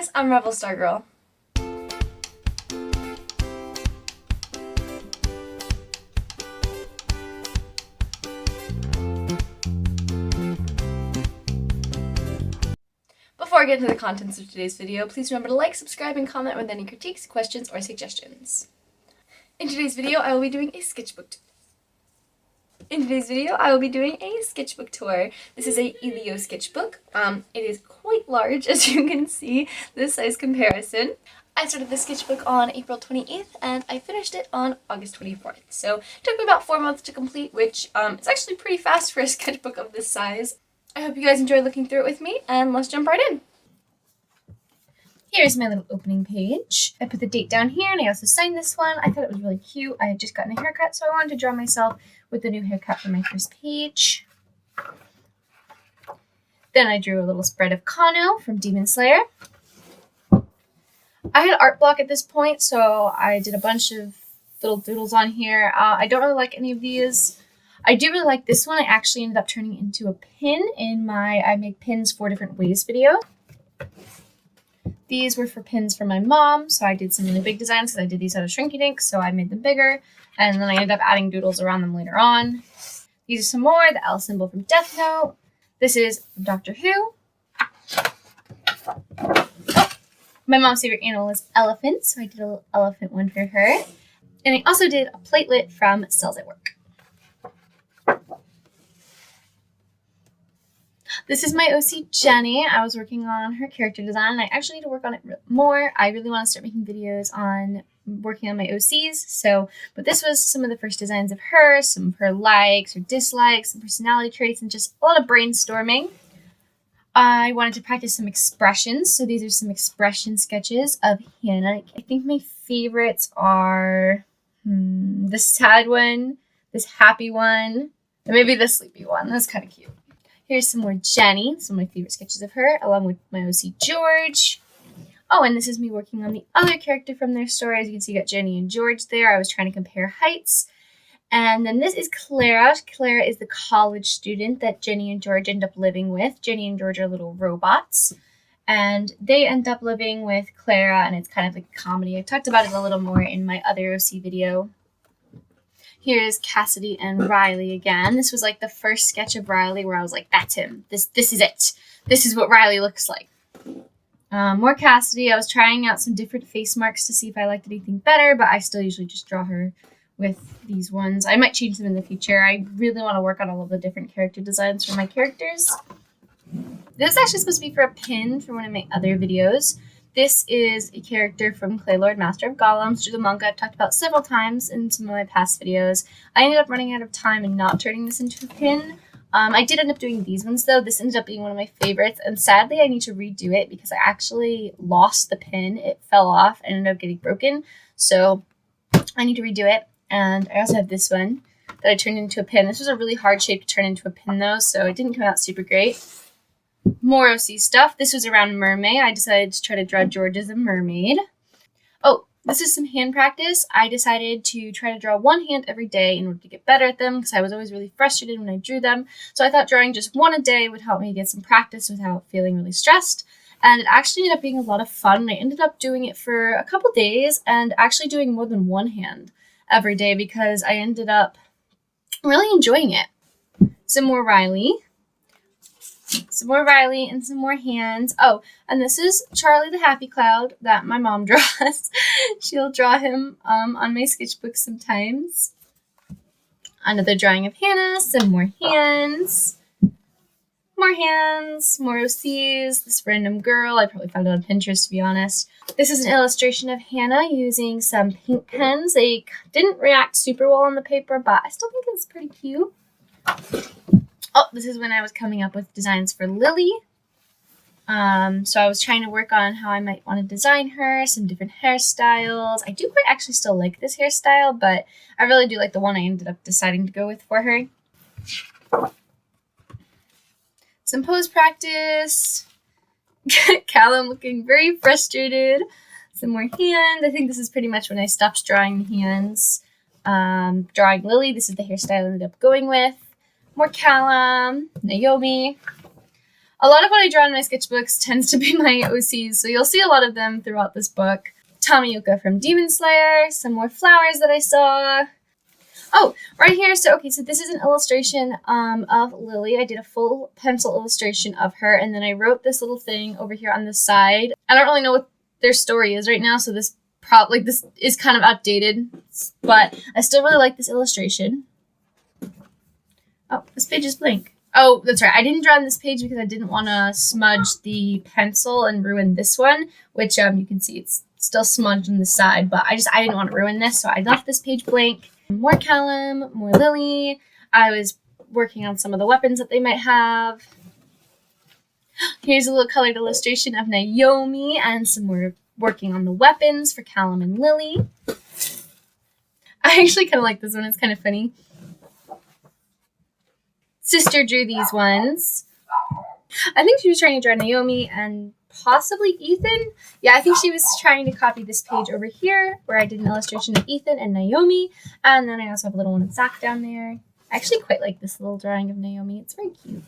guys, I'm Rebel Star Girl. Before I get into the contents of today's video, please remember to like, subscribe, and comment with any critiques, questions, or suggestions. In today's video, I will be doing a sketchbook tour. This is a Elio sketchbook. It is quite large, as you can see, this size comparison. I started this sketchbook on April 28th, and I finished it on August 24th. So it took me about 4 months to complete, which is actually pretty fast for a sketchbook of this size. I hope you guys enjoy looking through it with me, and let's jump right in. Here's my little opening page. I put the date down here, and I also signed this one. I thought it was really cute. I had just gotten a haircut, so I wanted to draw myself with the new haircut for my first page. Then I drew a little spread of Kano from Demon Slayer. I had art block at this point, so I did a bunch of little doodles on here. I don't really like any of these. I do really like this one. I actually ended up turning it into a pin in my I Make Pins 4 Different Ways video. These were for pins for my mom, so I did some really big designs because I did these out of Shrinky Dink, so I made them bigger, and then I ended up adding doodles around them later on. These are some more, the L symbol from Death Note. This is from Doctor Who. My mom's favorite animal is elephants, so I did a little elephant one for her. And I also did a platelet from Cells at Work. This is my OC Jenny. I was working on her character design, and I actually need to work on it more. I really want to start making videos on working on my OCs. But this was some of the first designs of her, some of her likes or dislikes, some personality traits, and just a lot of brainstorming. I wanted to practice some expressions, so these are some expression sketches of Hannah. I think my favorites are the sad one, this happy one, and maybe the sleepy one. That's kind of cute. Here's some more Jenny, some of my favorite sketches of her, along with my OC George. Oh, and this is me working on the other character from their story. As you can see, you got Jenny and George there. I was trying to compare heights. And then this is Clara. Clara is the college student that Jenny and George end up living with. Jenny and George are little robots. And they end up living with Clara, and it's kind of like a comedy. I talked about it a little more in my other OC video. Here's Cassidy and Riley again. This was like the first sketch of Riley where I was like, that's him. This is it. This is what Riley looks like. More Cassidy. I was trying out some different face marks to see if I liked anything better, but I still usually just draw her with these ones. I might change them in the future. I really want to work on all of the different character designs for my characters. This is actually supposed to be for a pin for one of my other videos. This is a character from Claylord, Master of Golems, which is a manga I've talked about several times in some of my past videos. I ended up running out of time and not turning this into a pin. I did end up doing these ones, though. This ended up being one of my favorites, and sadly I need to redo it because I actually lost the pin. It fell off and ended up getting broken, so I need to redo it. And I also have this one that I turned into a pin. This was a really hard shape to turn into a pin, though, so it didn't come out super great. More OC stuff. This was around Mermaid. I decided to try to draw George as a mermaid. Oh, this is some hand practice. I decided to try to draw one hand every day in order to get better at them because I was always really frustrated when I drew them. So I thought drawing just one a day would help me get some practice without feeling really stressed. And it actually ended up being a lot of fun. I ended up doing it for a couple days and actually doing more than one hand every day because I ended up really enjoying it. Some more Riley. Some more Riley and some more hands. Oh, and this is Charlie the Happy Cloud that my mom draws. She'll draw him on my sketchbook sometimes. Another drawing of Hannah, some more hands. More hands, more OCs, this random girl. I probably found it on Pinterest, to be honest. This is an illustration of Hannah using some pink pens. They didn't react super well on the paper, but I still think it's pretty cute. Oh, this is when I was coming up with designs for Lily. So I was trying to work on how I might want to design her, some different hairstyles. I do quite actually still like this hairstyle, but I really do like the one I ended up deciding to go with for her. Some pose practice. Callum looking very frustrated. Some more hands. I think this is pretty much when I stopped drawing the hands. Drawing Lily. This is the hairstyle I ended up going with. More Callum, Naomi. A lot of what I draw in my sketchbooks tends to be my OCs, so you'll see a lot of them throughout this book. Tomioka from Demon Slayer, some more flowers that I saw. Oh, right here, so this is an illustration of Lily. I did a full pencil illustration of her, and then I wrote this little thing over here on the side. I don't really know what their story is right now, so this is kind of outdated, but I still really like this illustration. Oh, this page is blank. Oh, that's right. I didn't draw on this page because I didn't want to smudge the pencil and ruin this one, which you can see it's still smudged on the side, but I didn't want to ruin this, so I left this page blank. More Callum, more Lily. I was working on some of the weapons that they might have. Here's a little colored illustration of Naomi and some more working on the weapons for Callum and Lily. I actually kind of like this one. It's kind of funny. Sister drew these ones. I think she was trying to draw Naomi and possibly Ethan. Yeah, I think she was trying to copy this page over here where I did an illustration of Ethan and Naomi. And then I also have a little one of Zach down there. I actually quite like this little drawing of Naomi. It's very cute.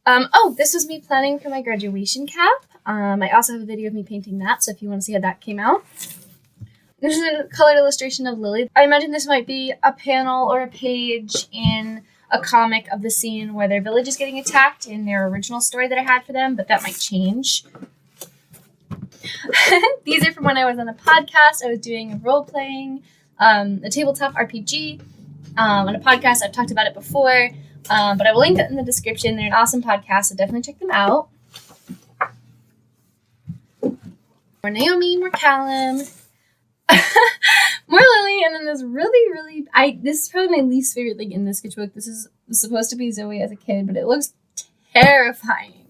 Oh, this was me planning for my graduation cap. I also have a video of me painting that, so if you want to see how that came out. This is a colored illustration of Lily. I imagine this might be a panel or a page in a comic of the scene where their village is getting attacked in their original story that I had for them, but that might change. These are from when I was on a podcast. I was doing a role-playing, a tabletop RPG on a podcast. I've talked about it before, but I will link it in the description. They're an awesome podcast, so definitely check them out. More Naomi, more Callum. More Lily, and then this this is probably my least favorite thing in this sketchbook. This is supposed to be Zoe as a kid, but it looks terrifying.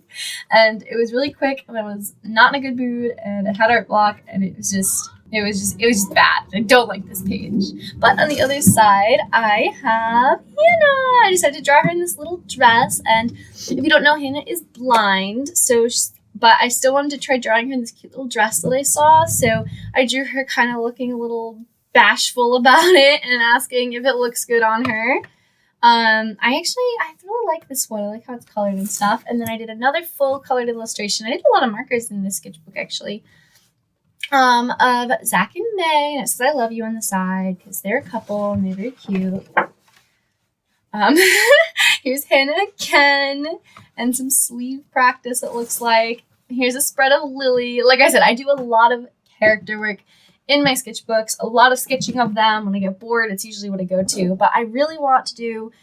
And it was really quick, and I was not in a good mood, and I had art block, and it was just bad. I don't like this page. But on the other side, I have Hannah. I decided to draw her in this little dress, and if you don't know, Hannah is blind, but I still wanted to try drawing her in this cute little dress that I saw, so I drew her kind of looking a little bashful about it and asking if it looks good on her. I really like this one. I like how it's colored and stuff. And then I did another full colored illustration. I did a lot of markers in this sketchbook, actually, of Zach and May. And it says I love you on the side because they're a couple and they're very cute. Here's Hannah again and some sleeve practice, it looks like. Here's a spread of Lily. Like I said, I do a lot of character work in my sketchbooks, a lot of sketching of them. When I get bored, it's usually what I go to. But I really want to do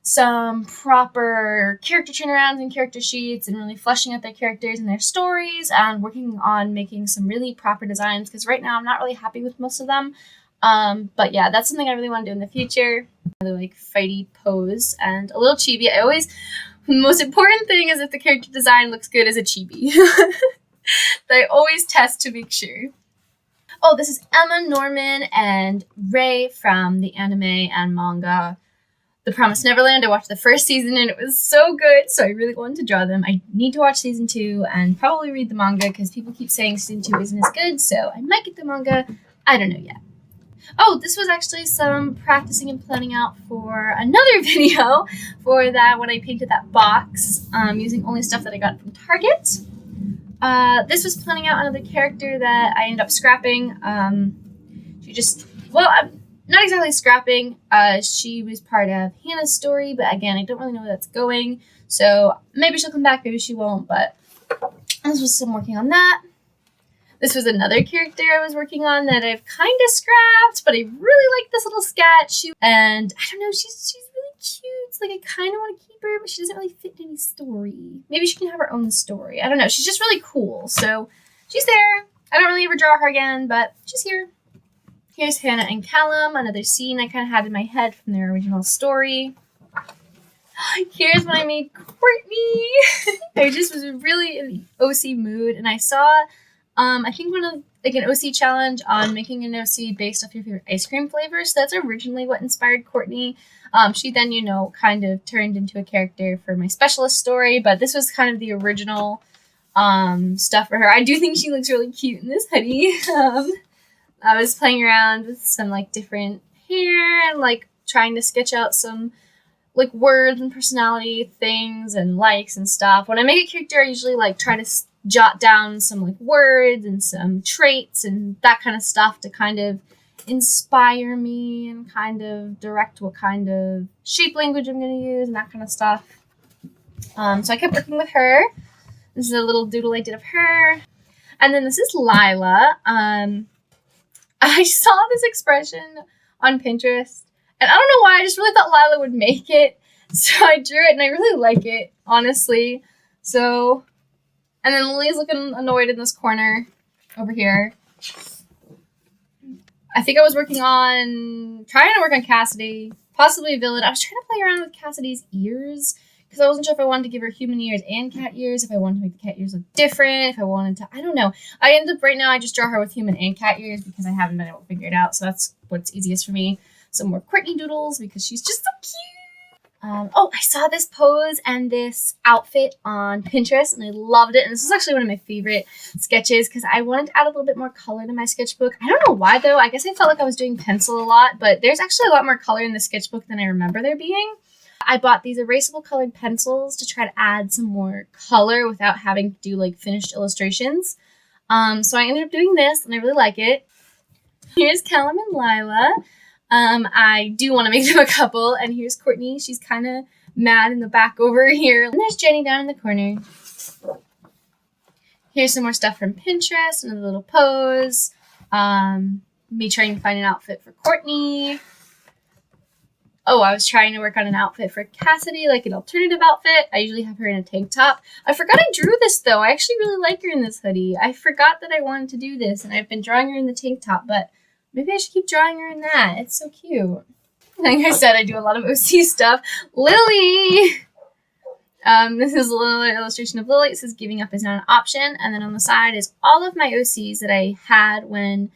some proper character turnarounds and character sheets and really fleshing out their characters and their stories and working on making some really proper designs because right now I'm not really happy with most of them. But yeah, that's something I really want to do in the future. Really like fighty pose and a little chibi. The most important thing is if the character design looks good as a chibi. I always test to make sure. Oh, this is Emma, Norman, and Ray from the anime and manga The Promised Neverland. I watched the first season and it was so good, so I really wanted to draw them. I need to watch season 2 and probably read the manga because people keep saying season 2 isn't as good, so I might get the manga. I don't know yet. Oh, this was actually some practicing and planning out for another video for that when I painted that box using only stuff that I got from Target. This was planning out another character that I ended up scrapping. I'm not exactly scrapping. She was part of Hannah's story, but again, I don't really know where that's going. So maybe she'll come back, maybe she won't, but this was some working on that. This was another character I was working on that I've kind of scrapped, but I really like this little sketch. And I don't know, she's really cute. It's like I kind of want to keep her, but she doesn't really fit in any story. Maybe she can have her own story. I don't know. She's just really cool. So she's there. I don't really ever draw her again, but she's here. Here's Hannah and Callum, another scene I kind of had in my head from their original story. Here's when I made Courtney. I just was really in the OC mood, and I saw I think an OC challenge on making an OC based off your favorite ice cream flavors. So that's originally what inspired Courtney. She then, kind of turned into a character for my specialist story, but this was kind of the original stuff for her. I do think she looks really cute in this hoodie. I was playing around with some different hair and trying to sketch out some like words and personality things and likes and stuff. When I make a character, I usually like try to jot down some like words and some traits and that kind of stuff to kind of inspire me and kind of direct what kind of shape language I'm going to use and that kind of stuff. So I kept working with her. This is a little doodle I did of her. And then this is Lila. I saw this expression on Pinterest, and I don't know why, I just really thought Lila would make it. So I drew it, and I really like it, honestly. So, and then Lily's looking annoyed in this corner over here. I think I was trying to work on Cassidy, possibly Villain. I was trying to play around with Cassidy's ears, because I wasn't sure if I wanted to give her human ears and cat ears, if I wanted to make the cat ears look different, if I wanted to, I don't know. I ended up right now, I just draw her with human and cat ears because I haven't been able to figure it out. So that's what's easiest for me. Some more Courtney doodles because she's just so cute. Oh, I saw this pose and this outfit on Pinterest and I loved it. And this is actually one of my favorite sketches because I wanted to add a little bit more color to my sketchbook. I don't know why though. I guess I felt like I was doing pencil a lot, but there's actually a lot more color in the sketchbook than I remember there being. I bought these erasable colored pencils to try to add some more color without having to do like finished illustrations. So I ended up doing this and I really like it. Here's Callum and Lila. I do want to make them a couple. And here's Courtney. She's kind of mad in the back over here. And there's Jenny down in the corner. Here's some more stuff from Pinterest. Another little pose. Me trying to find an outfit for Courtney. Oh, I was trying to work on an outfit for Cassidy, like an alternative outfit. I usually have her in a tank top. I forgot I drew this, though. I actually really like her in this hoodie. I forgot that I wanted to do this, and I've been drawing her in the tank top, but maybe I should keep drawing her in that. It's so cute. Like I said, I do a lot of OC stuff. Lily! This is a little illustration of Lily. It says giving up is not an option. And then on the side is all of my OCs that I had when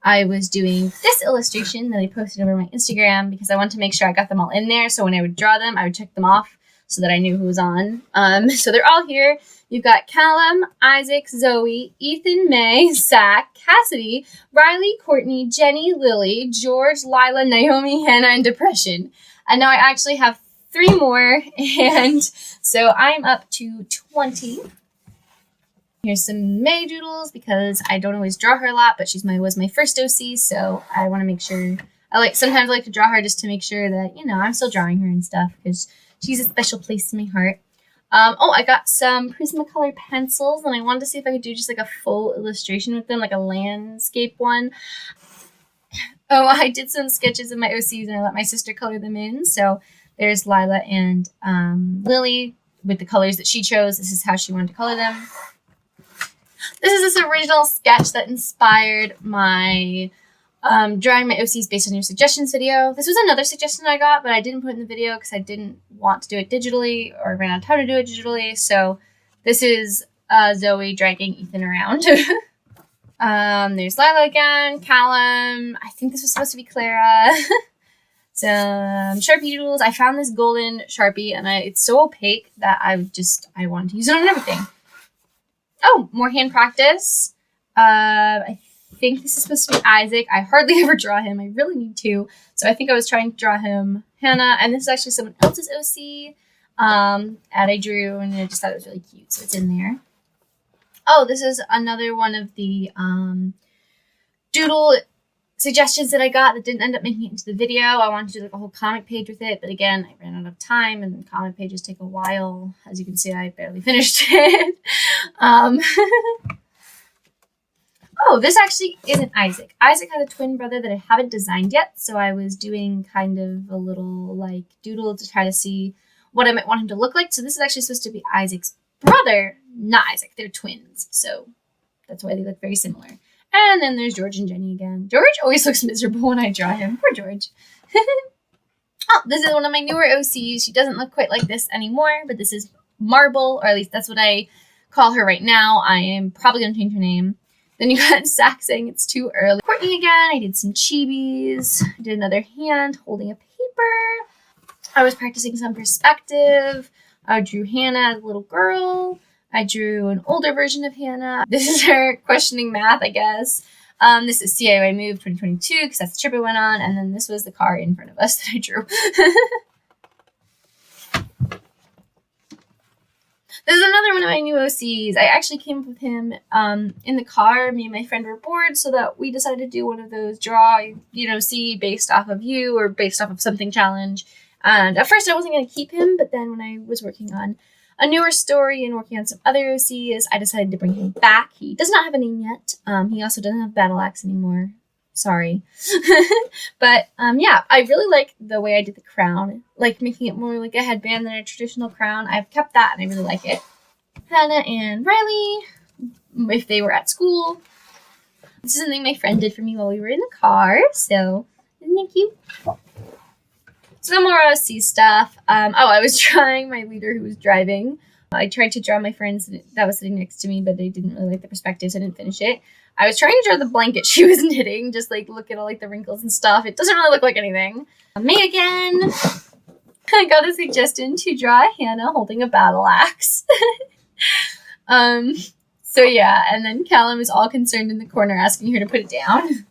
I was doing this illustration that I posted over my Instagram because I wanted to make sure I got them all in there. So when I would draw them, I would check them off so that I knew who was on. So they're all here. You've got Callum, Isaac, Zoe, Ethan, May, Zach, Cassidy, Riley, Courtney, Jenny, Lily, George, Lila, Naomi, Hannah, and Depression. And now I actually have 3 more. And so I'm up to 20. Here's some May doodles because I don't always draw her a lot, but was my first OC, so I want to make sure. Sometimes I like to draw her just to make sure that, I'm still drawing her and stuff because she's a special place in my heart. I got some Prismacolor pencils and I wanted to see if I could do just like a full illustration with them, like a landscape one. Oh, I did some sketches of my OCs and I let my sister color them in. So there's Lila and Lily with the colors that she chose. This is how she wanted to color them. This is this original sketch that inspired my drawing my OCs based on your suggestions video. This was another suggestion I got, but I didn't put it in the video because I didn't want to do it digitally or ran out of time to do it digitally. So this is Zoe dragging Ethan around. There's Lila again, Callum. I think this was supposed to be Clara. Some Sharpie doodles. I found this golden Sharpie and it's so opaque that I wanted to use it on everything. Oh, more hand practice. I think this is supposed to be Isaac. I hardly ever draw him. I really need to. So I think I was trying to draw him Hannah. And this is actually someone else's OC that I drew. And I just thought it was really cute. So it's in there. Oh, this is another one of the doodle suggestions that I got that didn't end up making it into the video. I wanted to do like a whole comic page with it. But again, I ran out of time. And comic pages take a while. As you can see, I barely finished it. Oh, this actually isn't Isaac. Isaac has a twin brother that I haven't designed yet, so I was doing kind of a little like doodle to try to see what I might want him to look like. So this is actually supposed to be Isaac's brother, not Isaac. They're twins, so that's why they look very similar. And then there's George and Jenny again. George always looks miserable when I draw him. Poor George. Oh, this is one of my newer OCs. She doesn't look quite like this anymore, but this is Marble, or at least that's what I call her right now. I am probably going to change her name. Then you got Zach saying it's too early. Courtney again. I did some chibis. I did another hand holding a paper. I was practicing some perspective. I drew Hannah as a little girl. I drew an older version of Hannah. This is her questioning math, I guess. This is CIY Move 2022 because that's the trip I went on. And then this was the car in front of us that I drew. This is another one of my new OCs. I actually came up with him in the car. Me and my friend were bored, so that we decided to do one of those draw, see based off of you or based off of something challenge. And at first I wasn't going to keep him, but then when I was working on a newer story and working on some other OCs, I decided to bring him back. He does not have a name yet. He also doesn't have battle axe anymore. Sorry. But yeah, I really like the way I did the crown, like making it more like a headband than a traditional crown. I've kept that and I really like it. Hannah and Riley, if they were at school. This is something my friend did for me while we were in the car, so isn't it cute? Some more OC stuff. I was drawing my leader who was driving. I tried to draw my friends that was sitting next to me, but they didn't really like the perspective, so I didn't finish it. I was trying to draw the blanket she was knitting, just like look at all like the wrinkles and stuff. It doesn't really look like anything. Me again. I got a suggestion to draw Hannah holding a battle axe. So yeah, and then Callum is all concerned in the corner asking her to put it down.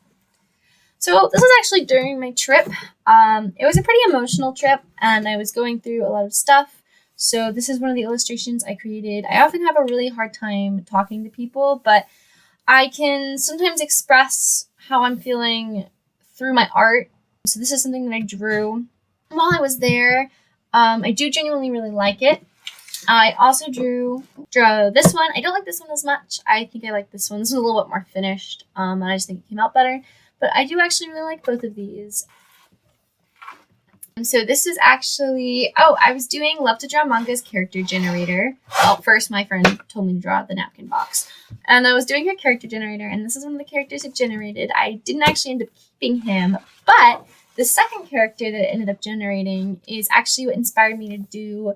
So this was actually during my trip. It was a pretty emotional trip and I was going through a lot of stuff. So this is one of the illustrations I created. I often have a really hard time talking to people, but I can sometimes express how I'm feeling through my art. So this is something that I drew while I was there. I do genuinely really like it. I also drew this one. I don't like this one as much. I think I like this one. This one's a little bit more finished, and I just think it came out better. But I do actually really like both of these. So this is actually, I was doing Love to Draw Manga's character generator. Well, first my friend told me to draw the napkin box. And I was doing her character generator, and this is one of the characters it generated. I didn't actually end up keeping him, but the second character that it ended up generating is actually what inspired me to do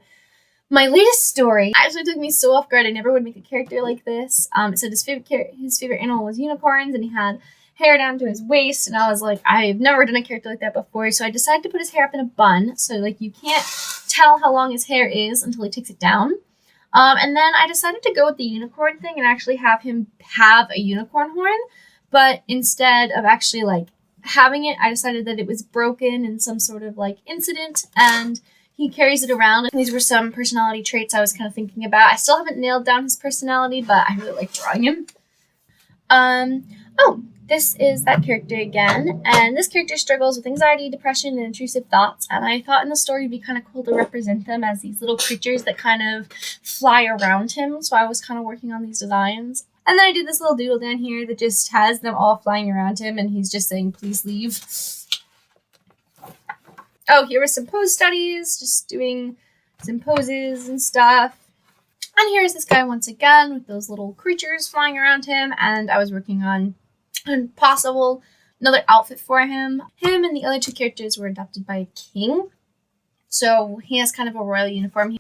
my latest story. It actually took me so off guard. I never would make a character like this. It said his favorite animal was unicorns, and he had hair down to his waist, and I was like, I've never done a character like that before, so I decided to put his hair up in a bun, so like you can't tell how long his hair is until he takes it down. And then I decided to go with the unicorn thing and actually have him have a unicorn horn, but instead of actually like having it, I decided that it was broken in some sort of like incident, and he carries it around. These were some personality traits I was kind of thinking about. I still haven't nailed down his personality, but I really like drawing him. This is that character again, and this character struggles with anxiety, depression, and intrusive thoughts, and I thought in the story it'd be kind of cool to represent them as these little creatures that kind of fly around him, so I was kind of working on these designs. And then I did this little doodle down here that just has them all flying around him, and he's just saying, please leave. Oh, here were some pose studies, just doing some poses and stuff. And here's this guy once again with those little creatures flying around him, and I was working on another outfit for him. Him and the other two characters were adopted by a king, so he has kind of a royal uniform.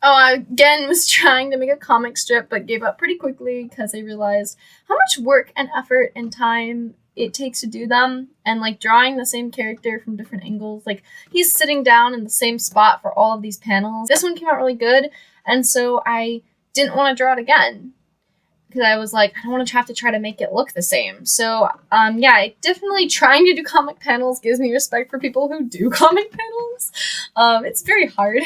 I again was trying to make a comic strip but gave up pretty quickly because I realized how much work and effort and time it takes to do them, and like drawing the same character from different angles, like he's sitting down in the same spot for all of these panels. This one came out really good, and so I didn't want to draw it again because I was like, I don't want to have to try to make it look the same. So, yeah, definitely trying to do comic panels gives me respect for people who do comic panels. It's very hard.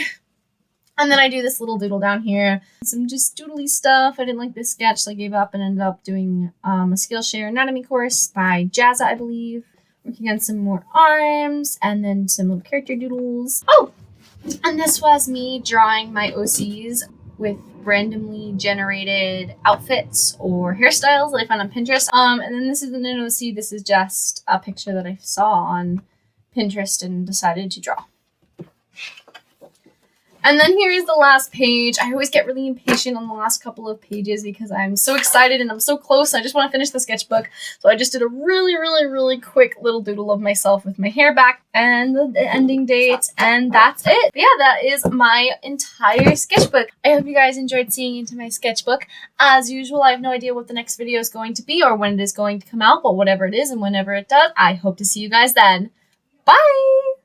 And then I do this little doodle down here. Some just doodly stuff. I didn't like this sketch, so I gave up and ended up doing a Skillshare anatomy course by Jazza, I believe. Working on some more arms and then some little character doodles. Oh! And this was me drawing my OCs with randomly generated outfits or hairstyles that I found on Pinterest. And then this isn't an OC, this is just a picture that I saw on Pinterest and decided to draw. And then here is the last page. I always get really impatient on the last couple of pages because I'm so excited and I'm so close. I just want to finish the sketchbook. So I just did a really quick little doodle of myself with my hair back and the ending date. And that's it. But yeah, that is my entire sketchbook. I hope you guys enjoyed seeing into my sketchbook. As usual, I have no idea what the next video is going to be or when it is going to come out, but whatever it is and whenever it does, I hope to see you guys then. Bye!